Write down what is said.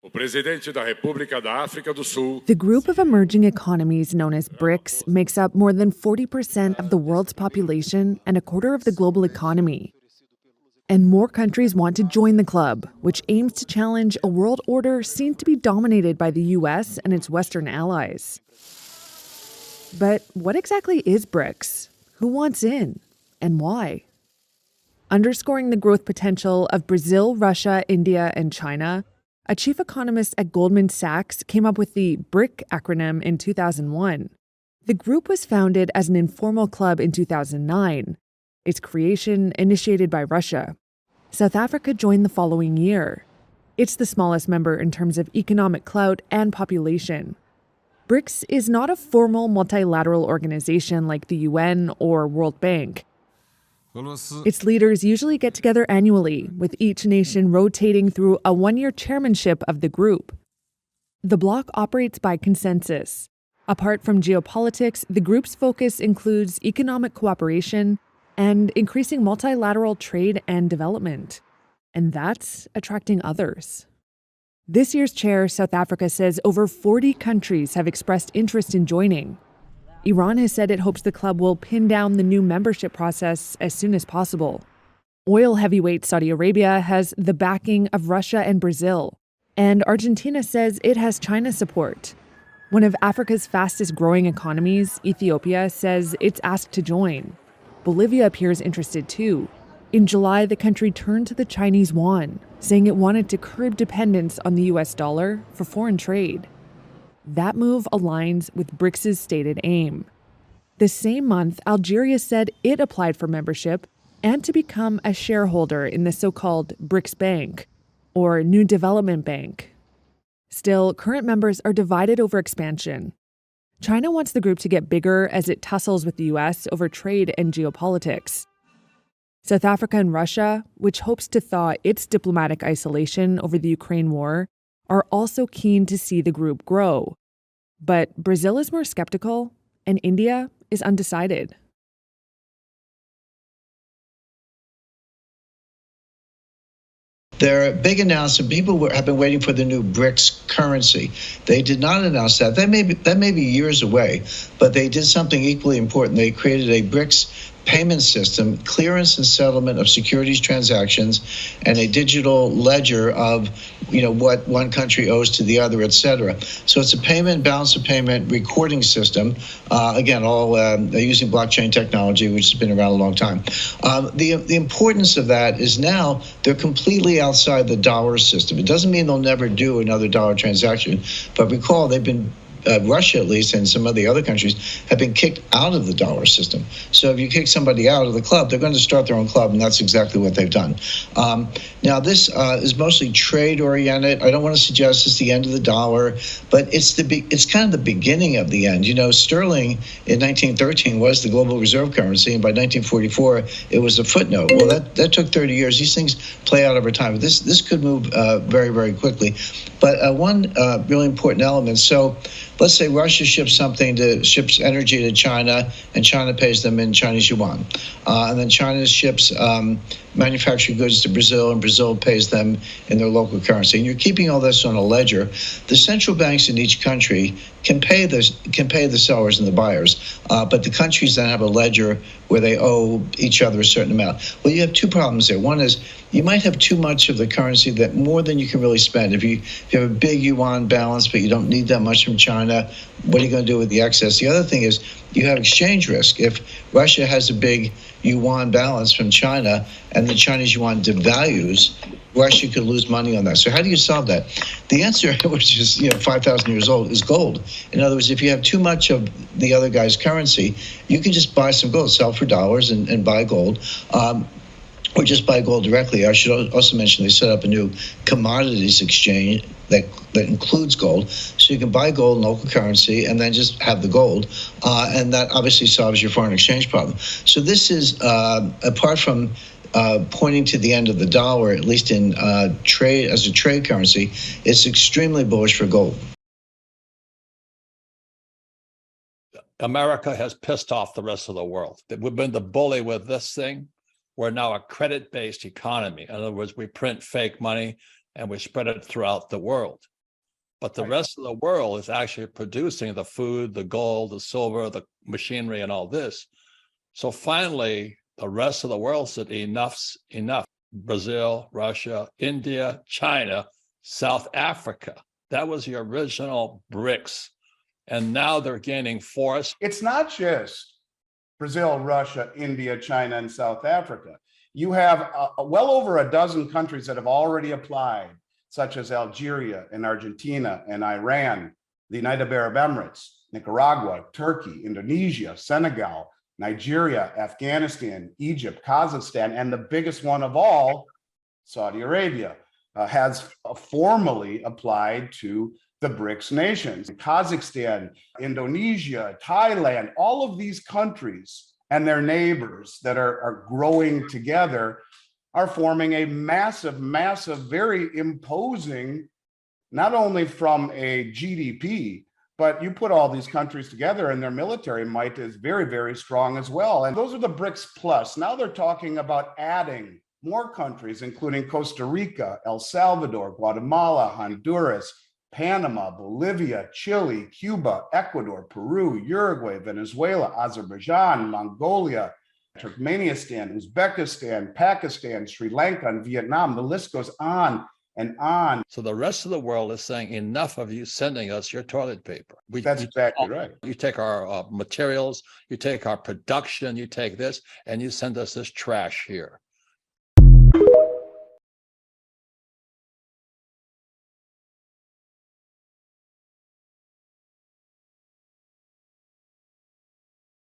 O presidente da República da África do Sul. The group of emerging economies known as Brics makes up more than 40% of the world's population and a quarter of the global economy. And more countries want to join the club, which aims to challenge a world order seen to be dominated by the US and its Western allies. But what exactly is Brics? Who wants in? And why? Underscoring the growth potential of Brazil, Russia, India, and China, a chief economist at Goldman Sachs came up with the BRIC acronym in 2001. The group was founded as an informal club in 2009. Its creation initiated by Russia. South Africa joined the following year. It's the smallest member in terms of economic clout and population. BRICS is not a formal multilateral organization like the UN or World Bank. Its leaders usually get together annually, with each nation rotating through a one-year chairmanship of the group. The bloc operates by consensus. Apart from geopolitics, the group's focus includes economic cooperation and increasing multilateral trade and development. And that's attracting others. This year's chair, South Africa, says over 40 countries have expressed interest in joining. Iran has said it hopes the club will pin down the new membership process as soon as possible. Oil heavyweight Saudi Arabia has the backing of Russia and Brazil. And Argentina says it has China's support. One of Africa's fastest growing economies, Ethiopia, says it's asked to join. Bolivia appears interested too. In July, the country turned to the Chinese yuan, saying it wanted to curb dependence on the US dollar for foreign trade. That move aligns with BRICS' stated aim. The same month, Algeria said it applied for membership and to become a shareholder in the so-called BRICS Bank, or New Development Bank. Still, current members are divided over expansion. China wants the group to get bigger as it tussles with the US over trade and geopolitics. South Africa and Russia, which hopes to thaw its diplomatic isolation over the Ukraine war, are also keen to see the group grow. But Brazil is more skeptical, and India is undecided. Their big announcement, people have been waiting for the new BRICS currency. They did not announce that. That may be years away, but they did something equally important. They created a BRICS payment system, clearance and settlement of securities transactions, and a digital ledger of what one country owes to the other, et cetera. So it's a payment, balance of payment recording system, again, all using blockchain technology, which has been around a long time. The importance of that is now they're completely outside the dollar system. It doesn't mean they'll never do another dollar transaction, but recall they've been Russia, at least, and some of the other countries have been kicked out of the dollar system. So if you kick somebody out of the club, they're going to start their own club, and that's exactly what they've done. Now, this is mostly trade-oriented. I don't want to suggest it's the end of the dollar, but it's kind of the beginning of the end. Sterling in 1913 was the global reserve currency, and by 1944, it was a footnote. Well, that took 30 years. These things play out over time. This could move very, very quickly. But one really important element, so let's say Russia ships energy to China, and China pays them in Chinese yuan. And then China ships manufactured goods to Brazil, and Brazil pays them in their local currency. And you're keeping all this on a ledger. The central banks in each country can pay the sellers and the buyers, but the countries then have a ledger where they owe each other a certain amount. Well, you have two problems there. One is you might have too much of the currency, that more than you can really spend. If you have a big yuan balance, but you don't need that much from China, what are you going to do with the excess? The other thing is you have exchange risk. If Russia has a big yuan balance from China and the Chinese yuan devalues, Russia could lose money on that. So how do you solve that? The answer, which is 5,000 years old, is gold. In other words, if you have too much of the other guy's currency, you can just buy some gold, sell for dollars and buy gold. Or just buy gold directly. I should also mention they set up a new commodities exchange that includes gold. So you can buy gold in local currency and then just have the gold. And that obviously solves your foreign exchange problem. So this is, apart from pointing to the end of the dollar, at least in trade as a trade currency, it's extremely bullish for gold. America has pissed off the rest of the world. We've been the bully with this thing. We're now a credit-based economy. In other words, we print fake money and we spread it throughout the world. But the rest of the world is actually producing the food, the gold, the silver, the machinery, and all this. So finally, the rest of the world said, enough's enough. Brazil, Russia, India, China, South Africa. That was the original BRICS. And now they're gaining force. It's not just Brazil, Russia, India, China, and South Africa. You have well over a dozen countries that have already applied, such as Algeria and Argentina and Iran, the United Arab Emirates, Nicaragua, Turkey, Indonesia, Senegal, Nigeria, Afghanistan, Egypt, Kazakhstan, and the biggest one of all, Saudi Arabia, has formally applied to the BRICS nations. Kazakhstan, Indonesia, Thailand, all of these countries and their neighbors that are growing together are forming a massive, very imposing, not only from a GDP, but you put all these countries together and their military might is very, very strong as well. And those are the BRICS plus. Now they're talking about adding more countries, including Costa Rica, El Salvador, Guatemala, Honduras, Panama, Bolivia, Chile, Cuba, Ecuador, Peru, Uruguay, Venezuela, Azerbaijan, Mongolia, Turkmenistan, Uzbekistan, Pakistan, Sri Lanka, and Vietnam. The list goes on and on. So the rest of the world is saying, enough of you sending us your toilet paper. That's exactly right. You take our materials, you take our production, you take this, and you send us this trash here.